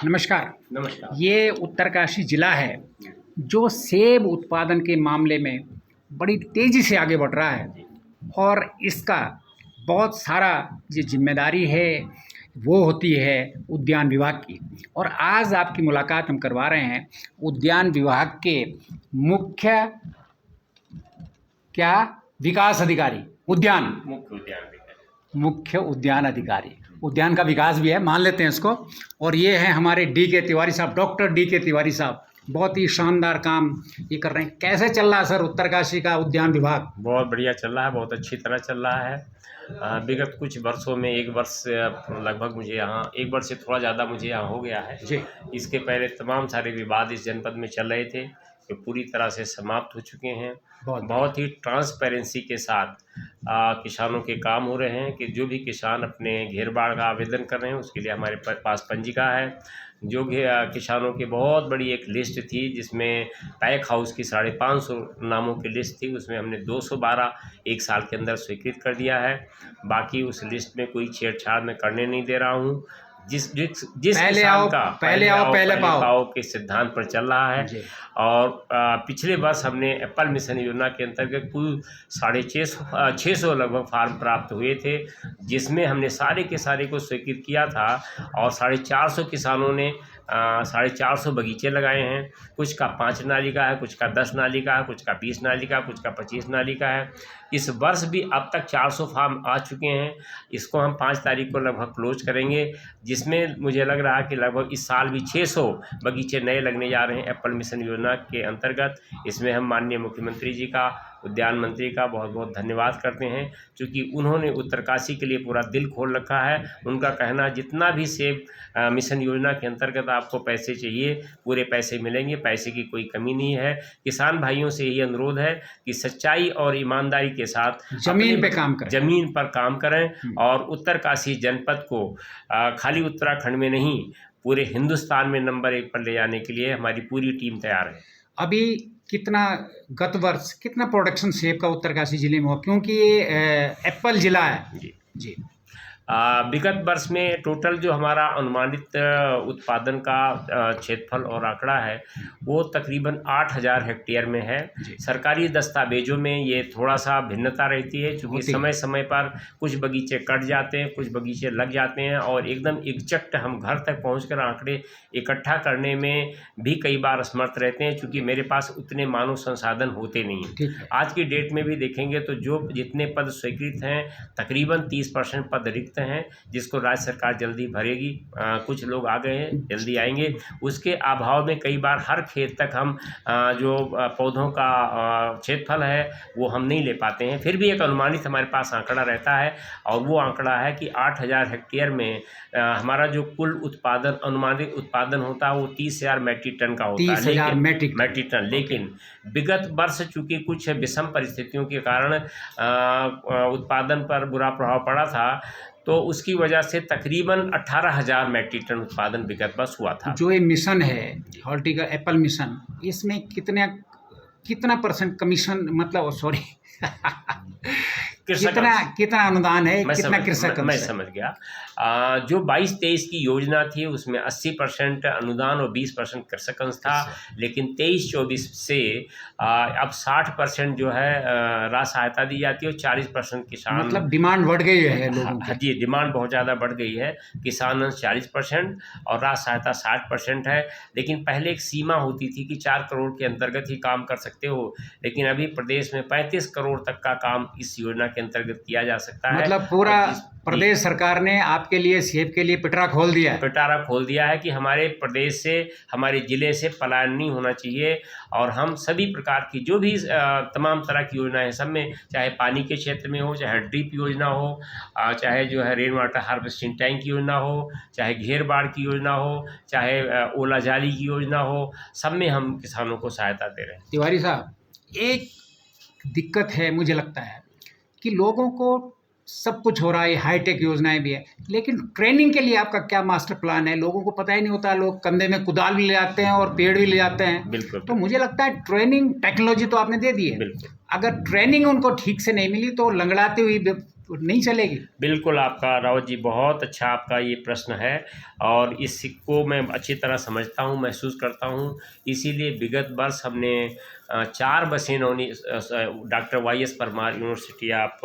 नमस्कार। नमस्कार। ये उत्तरकाशी ज़िला है जो सेब उत्पादन के मामले में बड़ी तेज़ी से आगे बढ़ रहा है और इसका बहुत सारा जो जिम्मेदारी है वो होती है उद्यान विभाग की। और आज आपकी मुलाकात हम करवा रहे हैं उद्यान विभाग के मुख्य क्या विकास अधिकारी मुख्य उद्यान अधिकारी। उद्यान का विकास भी है, मान लेते हैं इसको। और ये हैं हमारे डी के तिवारी साहब, डॉक्टर डी के तिवारी साहब। बहुत ही शानदार काम ये कर रहे हैं। कैसे चल रहा है सर उत्तरकाशी का उद्यान विभाग? बहुत बढ़िया चल रहा है, बहुत अच्छी तरह चल रहा है। विगत कुछ वर्षों में एक वर्ष लगभग मुझे यहाँ, एक वर्ष से थोड़ा ज़्यादा मुझे यहाँ हो गया है जी। इसके पहले तमाम सारे विवाद इस जनपद में चल रहे थे जो पूरी तरह से समाप्त हो चुके हैं। बहुत ही ट्रांसपेरेंसी के साथ किसानों के काम हो रहे हैं कि जो भी किसान अपने घेर बाड़ का आवेदन कर रहे हैं उसके लिए हमारे पास पंजिका है। जो किसानों की बहुत बड़ी एक लिस्ट थी जिसमें पैक हाउस की 550 नामों की लिस्ट थी, उसमें हमने 212 एक साल के अंदर स्वीकृत कर दिया है। बाकी उस लिस्ट में कोई छेड़छाड़ मैं करने नहीं दे रहा हूँ। जिस पहले आओ पहले पाओ के सिद्धांत पर चल रहा है। और पिछले वर्ष हमने एप्पल मिशन योजना के अंतर्गत कुल 650 लगभग फार्म प्राप्त हुए थे जिसमें हमने सारे के सारे को स्वीकृत किया था और 450 किसानों ने 450 बगीचे लगाए हैं। कुछ का 5 नाली का है, कुछ का 10 नाली का है, कुछ का 20 नाली का, कुछ का 25 नाली का है। इस वर्ष भी अब तक 400 फार्म आ चुके हैं। इसको हम 5 तारीख को लगभग क्लोज करेंगे जिसमें मुझे लग रहा है कि लगभग इस साल भी 600 बगीचे नए लगने जा रहे हैं एप्पल मिशन योजना के अंतर्गत। इसमें हम माननीय मुख्यमंत्री जी का, उद्यान मंत्री का बहुत बहुत धन्यवाद करते हैं क्योंकि उन्होंने उत्तरकाशी के लिए पूरा दिल खोल रखा है। उनका कहना जितना भी सेब मिशन योजना के अंतर्गत आपको पैसे चाहिए पूरे पैसे मिलेंगे, पैसे की कोई कमी नहीं है। किसान भाइयों से यही अनुरोध है कि सच्चाई और ईमानदारी के साथ जमीन पे काम करें, जमीन पर काम करें और उत्तरकाशी जनपद को खाली उत्तराखंड में नहीं पूरे हिंदुस्तान में नंबर 1 पर ले जाने के लिए हमारी पूरी टीम तैयार है। अभी गत वर्ष कितना प्रोडक्शन सेब का उत्तरकाशी जिले में हुआ, क्योंकि ये एप्पल जिला है? जी। विगत वर्ष में टोटल जो हमारा अनुमानित उत्पादन का क्षेत्रफल और आंकड़ा है वो तकरीबन 8000 हेक्टेयर में है। सरकारी दस्तावेजों में ये थोड़ा सा भिन्नता रहती है क्योंकि समय समय पर कुछ बगीचे कट जाते हैं, कुछ बगीचे लग जाते हैं और एकदम एग्जैक्ट हम घर तक पहुंचकर आंकड़े इकट्ठा करने में भी कई बार असमर्थ रहते हैं क्योंकि मेरे पास उतने मानव संसाधन होते नहीं हैं। आज की डेट में भी देखेंगे तो जो जितने पद स्वीकृत हैं तकरीबन 30% पद रिक्त हैं जिसको राज्य सरकार जल्दी भरेगी। कुछ लोग आ गए हैं, जल्दी आएंगे। उसके अभाव में कई बार हर खेत तक हम जो पौधों का क्षेत्रफल है वो हम नहीं ले पाते हैं। फिर भी एक अनुमानित हमारे पास आंकड़ा रहता है और वो आंकड़ा है कि 8000 हेक्टेयर में हमारा जो कुल उत्पादन अनुमानित उत्पादन होता है वो 30,000 मैट्रिक टन का होता है। 30,000 मैट्रिक टन। लेकिन विगत वर्ष चूँकि कुछ विषम परिस्थितियों के कारण उत्पादन पर बुरा प्रभाव पड़ा था तो उसकी वजह से तकरीबन 18,000 मैट्रिक टन उत्पादन विगत वर्ष हुआ था। जो ये मिशन है हॉर्टिकल्चर एप्पल मिशन, इसमें कितना परसेंट कमीशन, मतलब सॉरी कितना अनुदान है, कितना कृषक? मैं समझ गया। जो 22-23 की योजना थी उसमें 80% अनुदान और 20% कृषक अंश था। लेकिन 23-24 से अब 60% जो है राशि सहायता दी जाती है और 40% किसान। मतलब डिमांड बढ़ गई है लोगों की। जी, डिमांड बहुत ज़्यादा बढ़ गई है। किसान अंश 40% और राशि सहायता 60% है। लेकिन पहले एक सीमा होती थी कि 4 करोड़ के अंतर्गत ही काम कर सकते हो, लेकिन अभी प्रदेश में 35 करोड़ तक का काम इस योजना के अंतर्गत किया जा सकता है। मतलब पूरा प्रदेश सरकार ने आपके लिए सेब के लिए पिटारा खोल दिया है। पिटारा खोल दिया है कि हमारे प्रदेश से, हमारे ज़िले से पलायन नहीं होना चाहिए और हम सभी प्रकार की जो भी तमाम तरह की योजनाएं सब में, चाहे पानी के क्षेत्र में हो, चाहे ड्रिप योजना हो, चाहे जो है रेन वाटर हार्वेस्टिंग टैंक की योजना हो, चाहे घेर बाड़ की योजना हो, चाहे ओला जाली की योजना हो, सब में हम किसानों को सहायता दे रहे हैं। तिवारी साहब, एक दिक्कत है मुझे लगता है कि लोगों को सब कुछ हो रहा है, हाईटेक योजनाएं भी है, लेकिन ट्रेनिंग के लिए आपका क्या मास्टर प्लान है? लोगों को पता ही नहीं होता, लोग कंधे में कुदाल भी ले जाते हैं और पेड़ भी ले जाते हैं। बिल्कुल। तो मुझे लगता है ट्रेनिंग टेक्नोलॉजी तो आपने दे दी है, अगर ट्रेनिंग उनको ठीक से नहीं मिली तो लंगड़ाती हुई नहीं चलेगी? बिल्कुल आपका रावत जी, बहुत अच्छा आपका ये प्रश्न है और इसको मैं अच्छी तरह समझता हूँ, महसूस करता हूँ। इसीलिए विगत वर्ष हमने 4 बसें doctor Y S. Parmar university of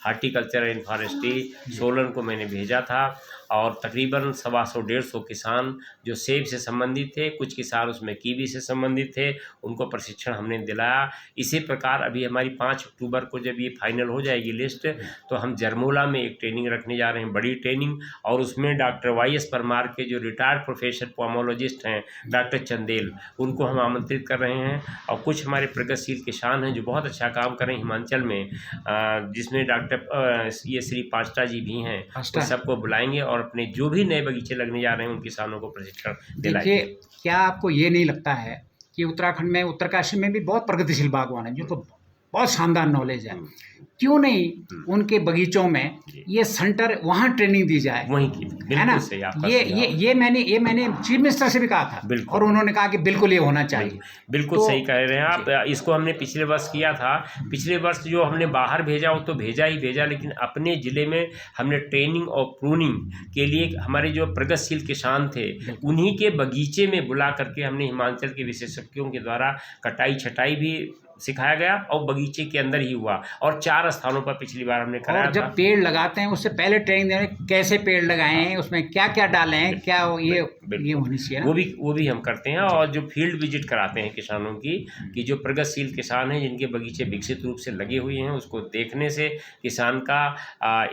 horticulture and forestry Solan को मैंने भेजा था और तकरीबन 125-150 किसान जो सेब से संबंधित थे, कुछ किसान उसमें कीवी से संबंधित थे, उनको प्रशिक्षण हमने दिलाया। इसी प्रकार अभी हमारी 5 अक्टूबर को जब ये फाइनल हो जाएगी लिस्ट, तो हम जरमोला में एक ट्रेनिंग रखने जा रहे हैं, बड़ी ट्रेनिंग, और उसमें डॉक्टर वाई.एस. परमार के जो रिटायर्ड प्रोफेसर पोमोलॉजिस्ट हैं डॉक्टर चंदेल, उनको हम आमंत्रित कर रहे हैं। और कुछ हमारे प्रगतिशील किसान हैं जो बहुत अच्छा काम कर रहे हैं हिमाचल में, जिसमें डॉक्टर ये श्री पास्टा जी भी हैं, तो सबको बुलाएंगे और अपने जो भी नए बगीचे लगने जा रहे हैं उन किसानों को प्रशिक्षण दिलाएंगे। देखिए, क्या आपको ये नहीं लगता है कि उत्तराखंड में, उत्तरकाशी में भी बहुत प्रगतिशील बागवान हैं जिनको बहुत शानदार नॉलेज है, क्यों नहीं उनके बगीचों में ये सेंटर, वहाँ ट्रेनिंग दी जाए, वहीं की, है ना? सही आपका ये मैंने चीफ मिनिस्टर से भी कहा था और उन्होंने कहा कि बिल्कुल ये होना चाहिए। बिल्कुल तो सही कह रहे हैं आप। इसको हमने पिछले वर्ष किया था। पिछले वर्ष जो हमने बाहर भेजा वो तो भेजा ही भेजा, लेकिन अपने ज़िले में हमने ट्रेनिंग और प्रूनिंग के लिए हमारे जो प्रगतिशील किसान थे उन्हीं के बगीचे में बुला करके हमने हिमाचल के विशेषज्ञों के द्वारा कटाई छटाई भी सिखाया गया और बगीचे के अंदर ही हुआ, और 4 स्थानों पर पिछली बार हमने कराया। और जब पेड़ लगाते हैं उससे पहले ट्रेनिंग दें, कैसे पेड़ लगाएं, उसमें क्या क्या डालें, क्या ये होनी चाहिए ना? वो भी हम करते हैं। और जो फील्ड विजिट कराते हैं किसानों की, कि जो प्रगतिशील किसान हैं जिनके बगीचे विकसित रूप से लगे हुए हैं, उसको देखने से किसान का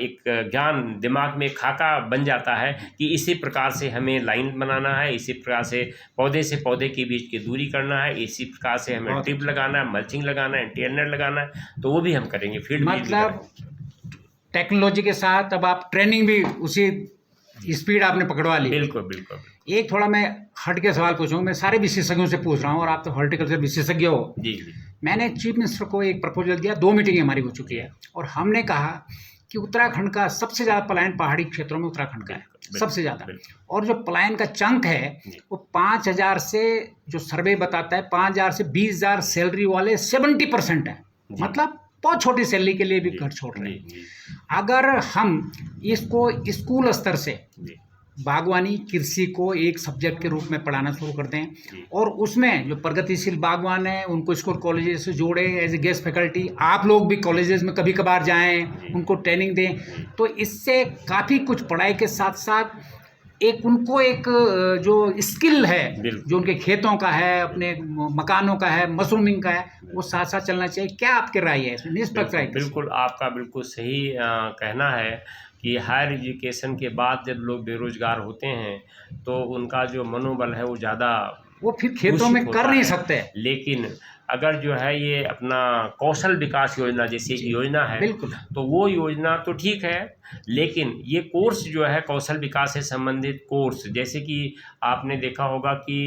एक ज्ञान दिमाग में खाका बन जाता है कि इसी प्रकार से हमें लाइन बनाना है, इसी प्रकार से पौधे के बीच की दूरी करना है, इसी प्रकार से हमें टिप लगाना है, मल्चिंग लगाना है, एंटी लगाना है, तो वो भी हम करेंगे। फील्ड मतलब टेक्नोलॉजी के साथ अब आप ट्रेनिंग भी उसी स्पीड आपने पकड़वा ली। बिल्कुल बिल्कुल। एक थोड़ा मैं हट के सवाल पूछूंगा, मैं सारे विशेषज्ञों से पूछ रहा हूँ और आप तो हॉर्टिकल्चर विशेषज्ञ हो। जी जी। मैंने चीफ मिनिस्टर को एक प्रपोजल दिया, 2 मीटिंगें हमारी हो चुकी है, और हमने कहा कि उत्तराखंड का सबसे ज़्यादा पलायन पहाड़ी क्षेत्रों में उत्तराखंड का है, सबसे ज़्यादा, और जो पलायन का चंक है वो 5,000 से, जो सर्वे बताता है 5,000 से 20,000 सैलरी वाले 70% है, मतलब बहुत छोटी सैलरी के लिए भी घर छोड़ रहे हैं। अगर हम इसको स्कूल स्तर से बागवानी कृषि को एक सब्जेक्ट के रूप में पढ़ाना शुरू कर दें और उसमें जो प्रगतिशील बागवान हैं उनको स्कूल कॉलेजेस से जोड़े एज ए गेस्ट फैकल्टी, आप लोग भी कॉलेजेस में कभी कभार जाएं, उनको ट्रेनिंग दें, तो इससे काफ़ी कुछ पढ़ाई के साथ साथ एक उनको एक जो स्किल है जो उनके खेतों का है, अपने मकानों का है, मशरूमिंग का है, वो साथ साथ चलना चाहिए। क्या आपके राय है इसमें? निष्पक्ष राय। बिल्कुल आपका बिल्कुल सही कहना है कि हायर एजुकेशन के बाद जब लोग बेरोजगार होते हैं तो उनका जो मनोबल है वो ज़्यादा, वो फिर खेतों में कर नहीं सकते। लेकिन अगर जो है ये अपना कौशल विकास योजना जैसी एक योजना है, बिल्कुल, तो वो योजना तो ठीक है, लेकिन ये कोर्स जो है कौशल विकास से संबंधित कोर्स, जैसे कि आपने देखा होगा कि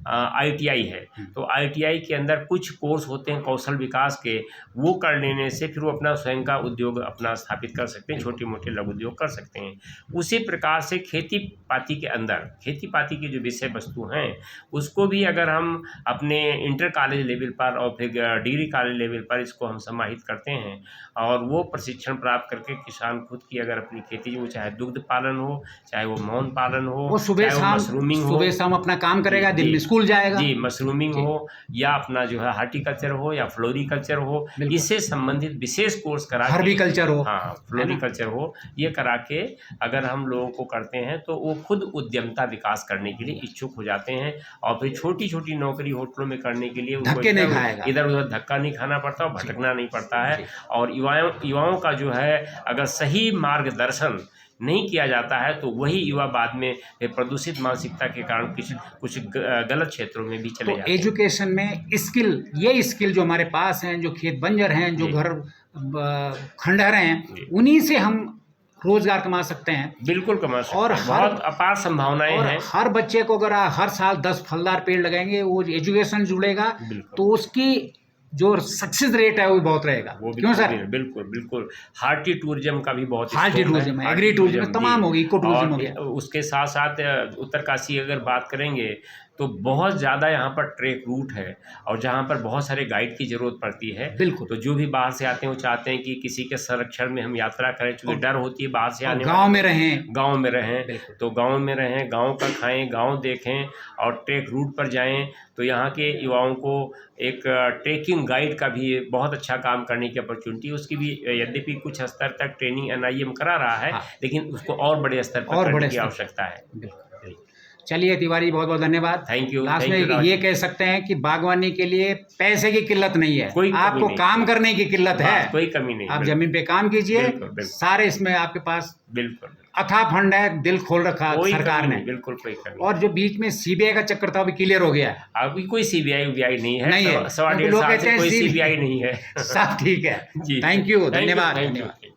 ITI है, तो ITI के अंदर कुछ कोर्स होते हैं कौशल विकास के, वो कर लेने से फिर वो अपना स्वयं का उद्योग अपना स्थापित कर सकते हैं, छोटे मोटे लघु उद्योग कर सकते हैं। उसी प्रकार से खेती पाती के अंदर, खेती पाती की जो विषय वस्तु हैं उसको भी अगर हम अपने इंटर कॉलेज लेवल पर और फिर डिग्री कॉलेज लेवल पर इसको हम समाहित करते हैं और वो प्रशिक्षण प्राप्त करके किसान खुद की अगर अपनी खेती, वो चाहे दुग्ध पालन हो, चाहे वो मौन पालन हो, वो सुबह शाम अपना काम करेगा, दिन में स्कूल जाएगा, जी मशरूमिंग हो, या अपना जो है हार्टिकल्चर हो या फ्लोरिकल्चर हो, इससे संबंधित विशेष कोर्स करा, हर्बिकल्चर हो, हाँ फ्लोरिकल्चर हो, ये करा के अगर हम लोगों को करते हैं तो वो खुद उद्यमता विकास करने के लिए इच्छुक हो जाते हैं और फिर छोटी छोटी नौकरी होटलों में करने के लिए उनको इधर उधर धक्का नहीं खाना पड़ता, भटकना नहीं पड़ता है। और युवाओं का जो है अगर सही मार्गदर्शन नहीं किया जाता है तो वही युवा बाद में प्रदूषित मानसिकता के कारण कुछ गलत क्षेत्रों में भी चले जाते हैं। एजुकेशन में स्किल, ये स्किल जो हमारे पास हैं, जो खेत बंजर हैं, जो घर खंडहर हैं, उन्हीं से हम रोजगार कमा सकते हैं। बिल्कुल कमा सकते और हैं, बहुत अपार संभावनाएं हैं। हर बच्चे को अगर हर साल 10 फलदार पेड़ लगाएंगे, वो एजुकेशन जुड़ेगा तो उसकी जो सक्सेस रेट है वो भी बहुत रहेगा। वो क्यों सर? बिल्कुल बिल्कुल। हार्टी टूरिज्म का भी बहुत, हार्टी टूरिज्म है, एग्री टूरिज्म, तमाम होगी, इको टूरिज्म हो गया। उसके साथ साथ उत्तरकाशी अगर बात करेंगे तो बहुत ज़्यादा यहाँ पर ट्रैक रूट है और जहाँ पर बहुत सारे गाइड की ज़रूरत पड़ती है। बिल्कुल। तो जो भी बाहर से आते हैं वो चाहते हैं कि किसी के संरक्षण में हम यात्रा करें, चूँकि डर होती है बाहर से आने गांव में रहें। गांव में रहें, बिल्कुल। तो गांव में रहें, गांव का खाएं, गांव देखें और ट्रैक रूट पर जाएं। तो यहाँ के युवाओं को एक ट्रैकिंग गाइड का भी बहुत अच्छा काम करने की अपॉर्चुनिटी, उसकी भी यद्यपि कुछ स्तर तक ट्रेनिंग एनआईएम करा रहा है, हाँ। लेकिन उसको और बड़े स्तर पर करने की आवश्यकता है। चलिए तिवारी, बहुत बहुत धन्यवाद। Thank you. लास्ट में ये कह सकते हैं कि बागवानी के लिए पैसे की किल्लत नहीं है, आपको काम करने की किल्लत है। कोई कमी नहीं। आप जमीन पे काम कीजिए, सारे इसमें आपके पास बिल्कुल अथाह फंड है, दिल खोल रखा सरकार ने। बिल्कुल कोई कमी। और जो बीच में सीबीआई का चक्कर था, अभी क्लियर हो गया है। अभी कोई सीबीआई नहीं है, नहीं है। सवा डेढ़ साल से कोई सीबीआई नहीं है। सब ठीक है। थैंक यू, धन्यवाद।